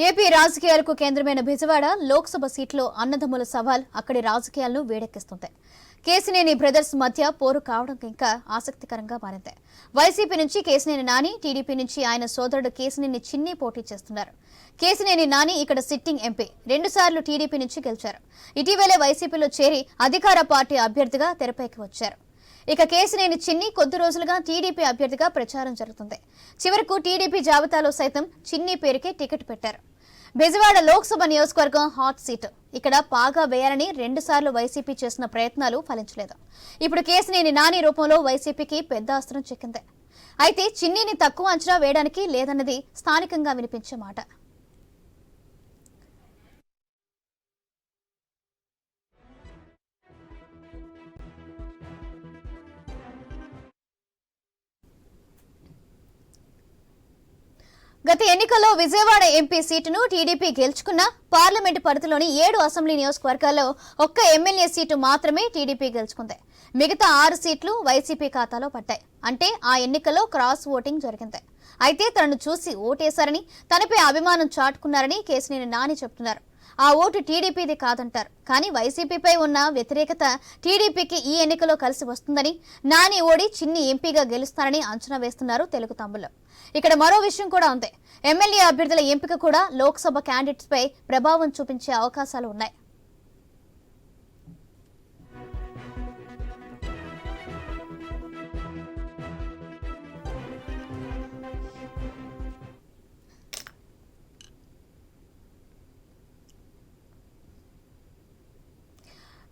AP రాజకీయాలకు కేంద్రమైన బెజవాడ లోక్సభ సీట్లో అన్నదమ్ముల సవాల్ అక్కడి రాజకీయాలను వేడెక్కిస్తుంది. కేసినేని బ్రదర్స్ మధ్య పోరు కావడం ఇంకా ఆసక్తికరంగా మారింది. వైసీపీ నుంచి కేసినేని నాని, టీడీపీ నుంచి ఆయన సోదరుడు కేసినేని చిన్ని పోటీ చేస్తున్నారు. కేసినేని నాని ఇక్కడ సిట్టింగ్ ఎంపీ, 2 సార్లు టీడీపీ నుంచి గెలిచారు. ఇటీవలే వైసీపీలో చేరి అధికార పార్టీ అభ్యర్థిగా తెరపైకి వచ్చారు. ఇక కేసినేని చిన్ని కొద్ది రోజులుగా టీడీపీ అభ్యర్థిగా ప్రచారం జరుగుతుంది. చివరకు టీడీపీ జాబితాలో సైతం చిన్ని పేరుకే టికెట్ పెట్టారు. బెజవాడ లోక్సభ నియోజకవర్గం హాట్ సీటు. ఇక్కడ పాగా వేయాలని 2 సార్లు వైసీపీ చేసిన ప్రయత్నాలు ఫలించలేదు. ఇప్పుడు కేసినేని నాని రూపంలో వైసీపీకి పెద్ద అస్త్రం చిక్కింది. అయితే చిన్నిని తక్కువ అంచనా వేయడానికి లేదన్నది స్థానికంగా వినిపించే మాట. గత ఎన్నికల్లో విజయవాడ ఎంపీ సీటును టీడీపీ గెలుచుకున్న పార్లమెంటు పరిధిలోని 7 అసెంబ్లీ నియోజకవర్గాల్లో ఒక్క ఎమ్మెల్యే సీటు మాత్రమే టీడీపీ గెలుచుకుంది. మిగతా 6 సీట్లు వైసీపీ ఖాతాలో పడ్డాయి. అంటే ఆ ఎన్నికల్లో క్రాస్ ఓటింగ్ జరిగింది. అయితే తనను చూసి ఓటేశారని, తనపై అభిమానం చాటుకున్నారని కేసినేని నాని చెబుతున్నారు. ఆ ఓటు టీడీపీది కాదంటారు. కానీ వైసీపీపై ఉన్న వ్యతిరేకత టీడీపీకి ఈ ఎన్నికలో కలిసి వస్తుందని, నాని ఓడి చిన్ని ఎంపీగా గెలుస్తారని అంచనా వేస్తున్నారు తెలుగు తమ్ముళ్లు. ఇక్కడ మరో విషయం కూడా ఉంది. ఎమ్మెల్యే అభ్యర్థుల ఎంపిక కూడా లోక్సభ క్యాండిడేట్స్ పై ప్రభావం చూపించే అవకాశాలు ఉన్నాయి.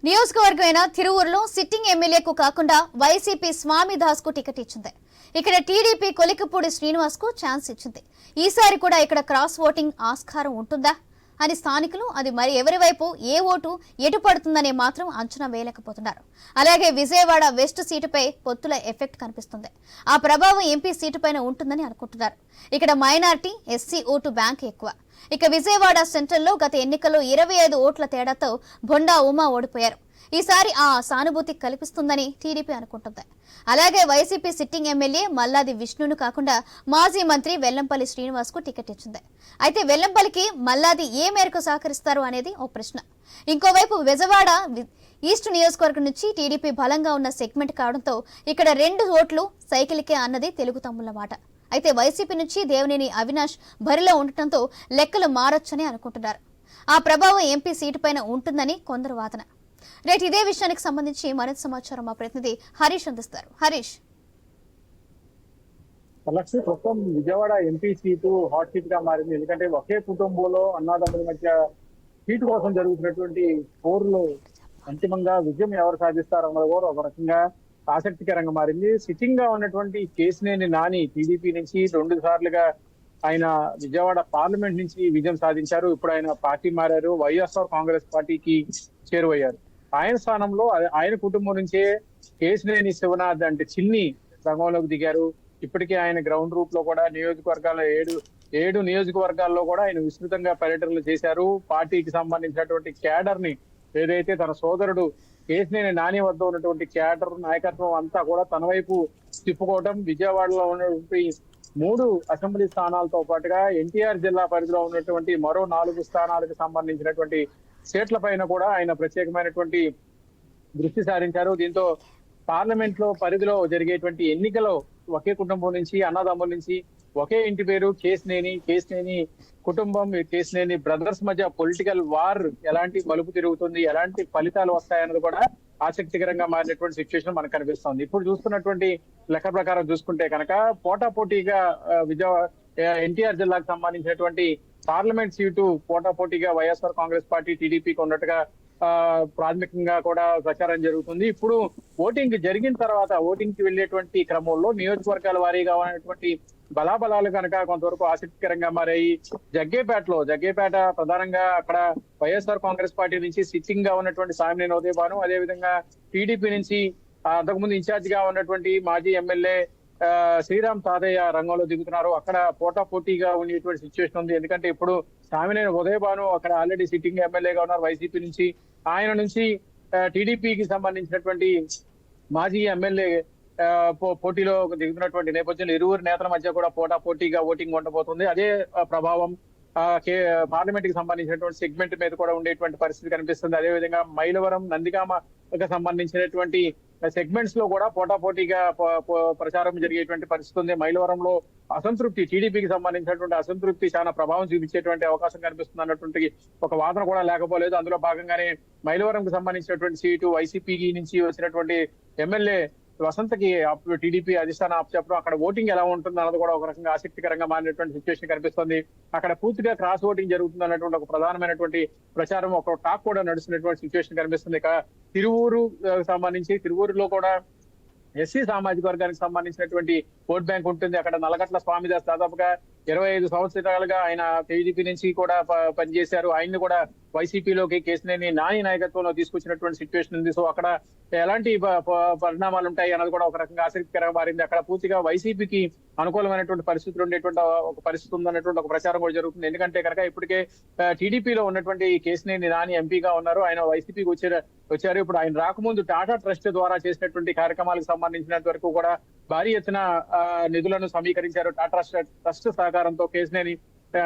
నియోజకవర్గమైన తిరువూరులో సిట్టింగ్ ఎమ్మెల్యేకు కాకుండా వైసీపీ స్వామిదాస్ కు టికెట్ ఇచ్చింది. ఇక్కడ టీడీపీ కొలికపూడి శ్రీనివాస్ కు ఛాన్స్ ఇచ్చింది. ఈసారి కూడా ఇక్కడ క్రాస్ ఓటింగ్ ఆస్కారం ఉంటుందా అని స్థానికులు, అది మరి ఎవరి వైపు ఏ ఓటు ఎటు పడుతుందనే మాత్రం అంచనా వేయలేకపోతున్నారు. అలాగే విజయవాడ వెస్ట్ సీటుపై పొత్తుల ఎఫెక్ట్ కనిపిస్తుంది. ఆ ప్రభావం ఎంపీ సీటుపైన ఉంటుందని అనుకుంటున్నారు. ఇక్కడ మైనార్టీ, ఎస్సీ ఓటు బ్యాంక్ ఎక్కువ. ఇక విజయవాడ సెంట్రల్లో గత ఎన్నికల్లో 25 ఓట్ల తేడాతో బొండా ఉమా ఓడిపోయారు. ఈసారి ఆ సానుభూతి కల్పిస్తుందని టీడీపీ అనుకుంటుంది. అలాగే వైసీపీ సిట్టింగ్ ఎమ్మెల్యే మల్లాది విష్ణును కాకుండా మాజీ మంత్రి వెల్లంపల్లి శ్రీనివాస్ కు టికెట్ ఇచ్చింది. అయితే వెల్లంపల్లికి మల్లాది ఏ మేరకు సహకరిస్తారు అనేది ఓ ప్రశ్న. ఇంకోవైపు విజయవాడ ఈస్ట్ నియోజకవర్గం నుంచి టీడీపీ బలంగా ఉన్న సెగ్మెంట్ కావడంతో ఇక్కడ 2 ఓట్లు సైకిల్కే అన్నది తెలుగు తమ్ముళ్ల మాట. అయితే వైసీపీ నుంచి దేవినేని అవినాష్ బరిలో ఉండటంతో లెక్కలు మారొచ్చని అనుకుంటున్నారు. ఆ ప్రభావం ఎంపీ సీటుపైన ఉంటుందని కొందరు వాదన. రేట్ ఇదే విషయానికి సంబంధించి మరింత సమాచారం మా ప్రతినిధి హరీష్ అందిస్తారు. హరీష్, ప్రస్తుతం Vijayawada MP seat hot seat గా మారింది. ఎందుకంటే ఒకే కుటుంబంలో అన్నాదమ్ముల మధ్య సీటు కోసం జరుగుతున్నటువంటి పోరులో అంతిమంగా విజయం ఎవరు సాధిస్తారన్నది కూడా ఒక రకంగా ఆసక్తికరంగా మారింది. సిట్టింగ్ గా ఉన్నటువంటి కేసినేని నాని టీడీపీ నుంచి 2 సార్లుగా ఆయన విజయవాడ పార్లమెంట్ నుంచి విజయం సాధించారు. ఇప్పుడు ఆయన పార్టీ మారారు, వైఎస్ఆర్ కాంగ్రెస్ పార్టీకి చేరువయ్యారు. ఆయన స్థానంలో ఆయన కుటుంబం నుంచే కేసినేని శివనాథ్ అంటే చిన్ని రంగంలోకి దిగారు. ఇప్పటికే ఆయన గ్రౌండ్ రూట్ లో కూడా నియోజకవర్గాల్లో 7 నియోజకవర్గాల్లో కూడా ఆయన విస్తృతంగా పర్యటనలు చేశారు. పార్టీకి సంబంధించినటువంటి క్యాడర్ ని, ఏదైతే తన సోదరుడు కేసినేని నాని వద్ద ఉన్నటువంటి క్యాడర్ నాయకత్వం అంతా కూడా తన వైపు తిప్పుకోవడం, విజయవాడలో ఉన్నటువంటి 3 అసెంబ్లీ స్థానాలతో పాటుగా ఎన్టీఆర్ జిల్లా పరిధిలో ఉన్నటువంటి మరో 4 స్థానాలకు సంబంధించినటువంటి సీట్ల పైన కూడా ఆయన ప్రత్యేకమైనటువంటి దృష్టి సారించారు. దీంతో పార్లమెంట్ లో పరిధిలో జరిగేటువంటి ఎన్నికలో ఒకే కుటుంబం నుంచి, అన్నదమ్ముల నుంచి ఒకే ఇంటి పేరు కేసినేని కుటుంబం, కేసినేని బ్రదర్స్ మధ్య పొలిటికల్ వార్ ఎలాంటి మలుపు తిరుగుతుంది, ఎలాంటి ఫలితాలు వస్తాయన్నది కూడా ఆసక్తికరంగా మారినటువంటి సిచ్యువేషన్ మనకు కనిపిస్తుంది. ఇప్పుడు చూస్తున్నటువంటి లెక్క ప్రకారం చూసుకుంటే కనుక పోటాపోటీగా ఎన్టీఆర్ జిల్లాకు సంబంధించినటువంటి పార్లమెంట్ సీటు పోటాపోటీగా వైఎస్ఆర్ కాంగ్రెస్ పార్టీ టీడీపీకి ఉన్నట్టుగా ప్రాథమికంగా కూడా ప్రచారం జరుగుతుంది. ఇప్పుడు ఓటింగ్ జరిగిన తర్వాత ఓటింగ్ కి వెళ్లేటువంటి క్రమంలో నియోజకవర్గాల వారీగా ఉన్నటువంటి బలాబలాలు కనుక కొంతవరకు ఆసక్తికరంగా మారాయి. జగ్గేపేట ప్రధానంగా అక్కడ వైఎస్ఆర్ కాంగ్రెస్ పార్టీ నుంచి సిట్టింగ్ గా ఉన్నటువంటి సామినేని ఉదయభాను, అదేవిధంగా టీడీపీ నుంచి అంతకుముందు ఇన్ఛార్జ్ గా ఉన్నటువంటి మాజీ ఎమ్మెల్యే శ్రీరామ్ తాతయ్య రంగంలో దిగుతున్నారు. అక్కడ పోటాపోటీగా ఉండేటువంటి సిచ్యువేషన్ ఉంది. ఎందుకంటే ఇప్పుడు సామినేని ఉదయభాను అక్కడ ఆల్రెడీ సిట్టింగ్ ఎమ్మెల్యేగా ఉన్నారు వైసీపీ నుంచి. ఆయన నుంచి టీడీపీకి సంబంధించినటువంటి మాజీ ఎమ్మెల్యే పోటీలో దిగుతున్నటువంటి నేపథ్యంలో ఇరువురు నేతల మధ్య కూడా పోటాపోటీగా ఓటింగ్ ఉండబోతుంది. అదే ప్రభావం పార్లమెంట్ కి సంబంధించినటువంటి సెగ్మెంట్ మీద కూడా ఉండేటువంటి పరిస్థితి కనిపిస్తుంది. అదేవిధంగా మైలవరం నందిగామకు సంబంధించినటువంటి సెగ్మెంట్స్ లో కూడా పోటాపోటీగా ప్రచారం జరిగేటువంటి పరిస్థితి ఉంది. మైలవరంలో అసంతృప్తి, టీడీపీకి సంబంధించినటువంటి అసంతృప్తి చాలా ప్రభావం చూపించేటువంటి అవకాశం కనిపిస్తుంది అన్నటువంటి ఒక వాదన కూడా లేకపోలేదు. అందులో భాగంగానే మైలవరంకు సంబంధించినటువంటి సీటు వైసీపీ నుంచి వచ్చినటువంటి ఎమ్మెల్యే వసంతకి టీడీపీ అధిష్టానం చెప్పడం అక్కడ ఓటింగ్ ఎలా ఉంటుంది అన్నది కూడా ఒక రకంగా ఆసక్తికరంగా మారినటువంటి సిచ్యువేషన్ కనిపిస్తుంది. అక్కడ పూర్తిగా క్రాస్ ఓటింగ్ జరుగుతుంది అన్నటువంటి ఒక ప్రధానమైనటువంటి ప్రచారం, ఒక టాక్ కూడా నడుస్తున్నటువంటి సిచ్యువేషన్ కనిపిస్తుంది. ఇక తిరువూరులో కూడా ఎస్సీ సామాజిక వర్గానికి సంబంధించినటువంటి ఓట్ బ్యాంక్ ఉంటుంది. అక్కడ నల్లగట్ల స్వామిదాస్ దాదాపుగా 25 సంవత్సరాలుగా ఆయన టీడీపీ నుంచి కూడా పనిచేశారు. ఆయన్ని కూడా వైసీపీలోకి కేసినేని నాని నాయకత్వంలో తీసుకొచ్చినటువంటి సిచ్యువేషన్ ఉంది. సో అక్కడ ఎలాంటి పరిణామాలు ఉంటాయి అన్నది కూడా ఒక రకంగా ఆసక్తికరంగా మారింది. అక్కడ పూర్తిగా వైసీపీకి అనుకూలమైనటువంటి పరిస్థితులు ఉండేటువంటి ఒక పరిస్థితి ఉందన్నటువంటి ఒక ప్రచారం కూడా జరుగుతుంది. ఎందుకంటే కనుక ఇప్పటికే టీడీపీలో ఉన్నటువంటి కేసినేని నాని ఎంపీగా ఉన్నారు, ఆయన వైసీపీకి వచ్చారు. ఇప్పుడు ఆయన రాకముందు టాటా ట్రస్ట్ ద్వారా చేసినటువంటి కార్యక్రమాలకు సంబంధించినంత వరకు కూడా భారీ ఎత్తున నిధులను సమీకరించారు. టాటా ట్రస్ట్ సహకారంతో కేసినేని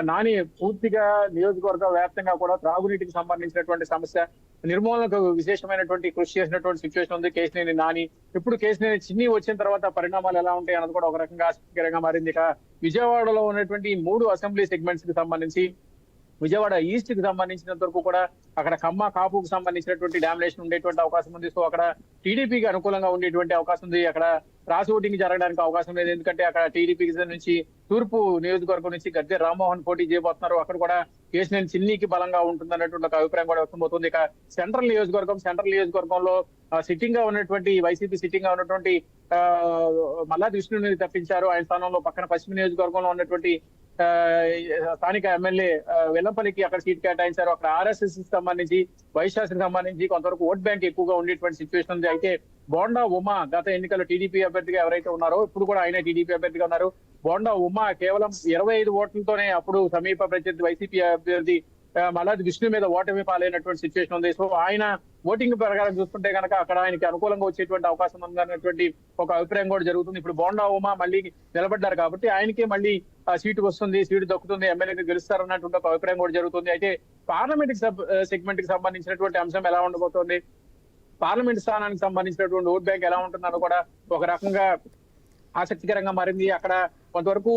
నాని పూర్తిగా నియోజకవర్గ వ్యాప్తంగా కూడా త్రాగునీటికి సంబంధించినటువంటి సమస్య నిర్మూలనకు విశేషమైనటువంటి కృషి చేసినటువంటి సిచ్యువేషన్ ఉంది కేసినేని నాని. ఇప్పుడు కేసినేని చిన్ని వచ్చిన తర్వాత పరిణామాలు ఎలా ఉంటాయి అన్నది కూడా ఒక రకంగా ఆసక్తికరంగా మారింది. ఇక విజయవాడలో ఉన్నటువంటి 3 అసెంబ్లీ సెగ్మెంట్స్ కి సంబంధించి విజయవాడ ఈస్ట్ కి సంబంధించినంత వరకు కూడా అక్కడ కమ్మ కాపుకు సంబంధించినటువంటి డామినేషన్ ఉండేటువంటి అవకాశం ఉంది. సో అక్కడ టీడీపీకి అనుకూలంగా ఉండేటువంటి అవకాశం ఉంది. అక్కడ క్రాస్ ఓటింగ్ జరగడానికి అవకాశం లేదు. ఎందుకంటే అక్కడ టీడీపీ నుంచి తూర్పు నియోజకవర్గం నుంచి గద్దె రామ్మోహన్ పోటీ చేయబోతున్నారు. అక్కడ కూడా కేసినేని చిన్నికి బలంగా ఉంటుంది అన్నటువంటి ఒక అభిప్రాయం కూడా వ్యక్తమవుతుంది. ఇక సెంట్రల్ నియోజకవర్గంలో సిట్టింగ్ గా ఉన్నటువంటి వైసీపీ సిట్టింగ్ గా ఉన్నటువంటి మల్లాది విష్ణుని తప్పించారు. ఆయన స్థానంలో పక్కన పశ్చిమ నియోజకవర్గంలో ఉన్నటువంటి స్థానిక ఎమ్మెల్యే వెల్లంపల్లికి అక్కడ సీట్ కేటాయించారు. అక్కడ ఆర్ఎస్ఎస్ కి సంబంధించి వైశాఖకి సంబంధించి కొంతవరకు ఓట్ బ్యాంక్ ఎక్కువగా ఉండేటువంటి సిచ్యువేషన్ ఉంది. అయితే బోండా ఉమా గత ఎన్నికల్లో టీడీపీ అభ్యర్థిగా ఎవరైతే ఉన్నారో ఇప్పుడు కూడా ఆయన టీడీపీ అభ్యర్థిగా ఉన్నారు. బోండా ఉమా కేవలం 25 ఓట్లతోనే అప్పుడు సమీప ప్రత్యర్థి వైసీపీ అభ్యర్థి మల్లాది విష్ణు మీద ఓటమి పాలైనటువంటి సిచ్యువేషన్ ఉంది. సో ఆయన ఓటింగ్ ప్రకారం చూస్తుంటే కనుక అక్కడ ఆయనకి అనుకూలంగా వచ్చేటువంటి అవకాశం ఉందన్నటువంటి ఒక అభిప్రాయం కూడా జరుగుతుంది. ఇప్పుడు బోండా ఉమా మళ్ళీ నిలబడ్డారు కాబట్టి ఆయనకి మళ్ళీ సీటు వస్తుంది, సీటు దక్కుతుంది, ఎమ్మెల్యేగా గెలుస్తారన్నటువంటి ఒక అభిప్రాయం కూడా జరుగుతుంది. అయితే పార్లమెంట్ సెగ్మెంట్ కి సంబంధించినటువంటి అంశం ఎలా ఉండబోతోంది, పార్లమెంట్ స్థానానికి సంబంధించినటువంటి ఓట్ బ్యాంక్ ఎలా ఉంటుందో కూడా ఒక రకంగా ఆసక్తికరంగా మారింది. అక్కడ కొంతవరకు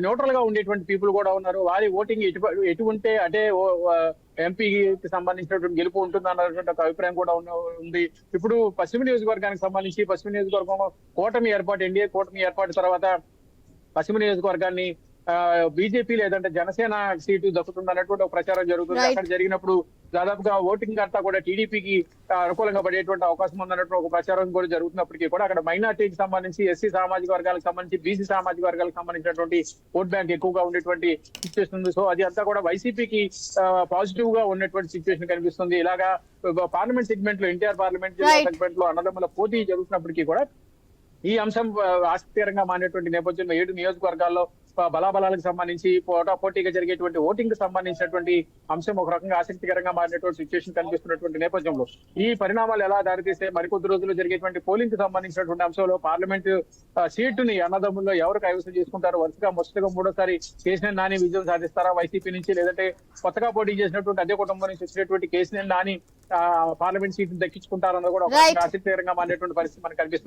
న్యూట్రల్ గా ఉండేటువంటి పీపుల్ కూడా ఉన్నారు. వారి ఓటింగ్ ఎటు ఉంటే అటే ఎంపీకి సంబంధించినటువంటి గెలుపు ఉంటుంది అన్నటువంటి ఒక అభిప్రాయం కూడా ఉంది. ఇప్పుడు పశ్చిమ నియోజకవర్గానికి సంబంధించి పశ్చిమ నియోజకవర్గంలో ఎన్డీఏ కూటమి ఏర్పాటు తర్వాత పశ్చిమ నియోజకవర్గాన్ని బీజేపీ లేదంటే జనసేన సీటు దక్కుతుంది అన్నటువంటి ఒక ప్రచారం జరుగుతుంది. అక్కడ జరిగినప్పుడు దాదాపుగా ఓటింగ్ అంతా కూడా టీడీపీకి అనుకూలంగా పడేటువంటి అవకాశం ఉందన్నట్టు ఒక ప్రచారం కూడా జరుగుతున్నప్పటికీ కూడా అక్కడ మైనార్టీకి సంబంధించి, ఎస్సీ సామాజిక వర్గాలకు సంబంధించి, బీసీ సామాజిక వర్గాలకు సంబంధించినటువంటి ఓట్ బ్యాంక్ ఎక్కువగా ఉండేటువంటి సిచ్యువేషన్ ఉంది. సో అది అంతా కూడా వైసీపీకి పాజిటివ్ గా ఉన్నటువంటి సిచ్యువేషన్ కనిపిస్తుంది. ఇలాగా పార్లమెంట్ సెగ్మెంట్ లో ఎన్టీఆర్ పార్లమెంట్ సెగ్మెంట్ లో అన్నదమ్ముల పోటీ జరుగుతున్నప్పటికీ కూడా ఈ అంశం ఆసక్తికరంగా మారినటువంటి నేపథ్యంలో 7 నియోజకవర్గాల్లో బలాబలాలకు సంబంధించి పోటాపోటీగా జరిగేటువంటి ఓటింగ్ కి సంబంధించినటువంటి అంశం ఒక రకంగా ఆసక్తికరంగా మారినటువంటి సిచ్యువేషన్ కనిపిస్తున్నటువంటి నేపథ్యంలో ఈ పరిణామాలు ఎలా దారితీస్తే మరికొద్ది రోజుల్లో జరిగేటువంటి పోలింగ్ కి సంబంధించినటువంటి అంశంలో పార్లమెంట్ సీటుని అన్నదమ్ముల్లో ఎవరు కైవసం చేసుకుంటారు, మొదటిగా మూడోసారి కేసినేని నాని విజయం సాధిస్తారా వైసీపీ నుంచి, లేదంటే కొత్తగా పోటీ చేసినటువంటి అదే కుటుంబం నుంచి వచ్చినటువంటి కేసినేని నాని పార్లమెంట్ సీటును దక్కించుకుంటారన్నది కూడా ఒక ఆసక్తికరంగా మారినటువంటి పరిస్థితి మనకు కనిపిస్తుంది.